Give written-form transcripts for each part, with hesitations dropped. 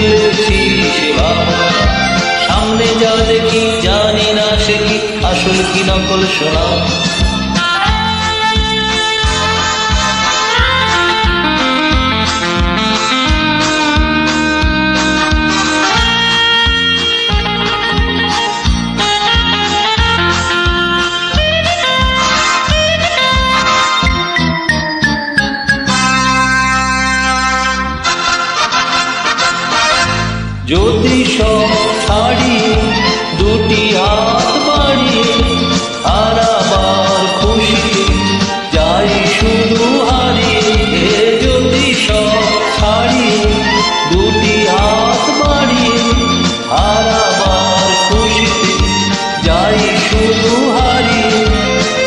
ভুলেছি সে ভাবনা। সামনে যা দেখি জানি না সে কি আসল কি নকল শোনা। যদি সব ছাড়িয়ে দুটি হাত বাড়িয়ে আর আবার খুশিতে যাই শুধু হারিয়ে। যদি সব ছাড়িয়ে দুটি হাত বাড়িয়ে আর আবার খুশিতে যাই শুধু হারিয়ে।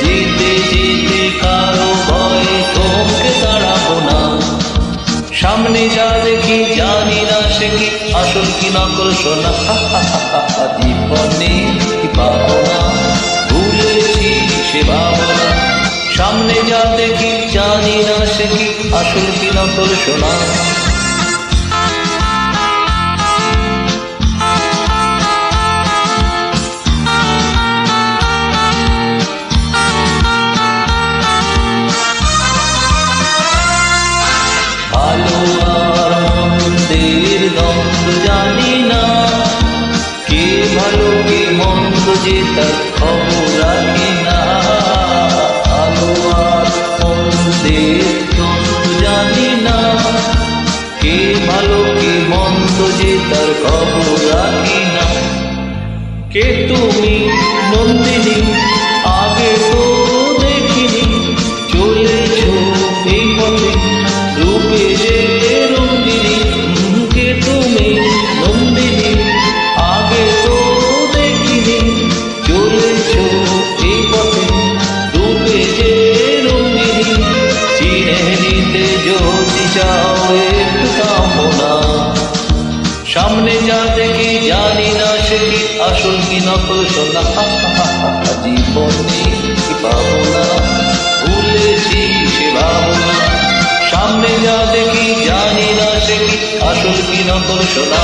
যেতে যেতে কারো ভয়ে থমকে দাঁড়াবো না। সামনে যা দেখি জানি না সে কি আসল কি নকল শোনা। জীবনে কি পাবো না, ভুলেছি সে ভাবনা। সামনে যা দেখি জানি না সে কি আসল কি নকল শোনা। ভালো আর মন্দের দ্বন্দ্ব জানি না, কে ভালো কে মন্দ যে তার খবর রাখি না। ভালো আর মন্দের দ্বন্দ্ব জানি না, কে ভালো কে মন্দ যে তার খবর রাখি না। কে তুমি নন্দিনী আগে তো দেখিনি, চলেছ এই পথে রূপে যে রঙ্গিনী। কে তুমি নন্দিনী আগে তো দেখিনি, চলেছ এই পথে রূপে যে রঙ্গিনী। চিনে নিতে যদি চাও একটু থামো না। সামনে যা দেখি জানি না সে কি আসল কি নকল শোনা। জীবনে কি পাবো না, ভুলেছি সে ভাবনা। সামনে যা দেখি জানি না সে কি আসল কি নকল শোনা।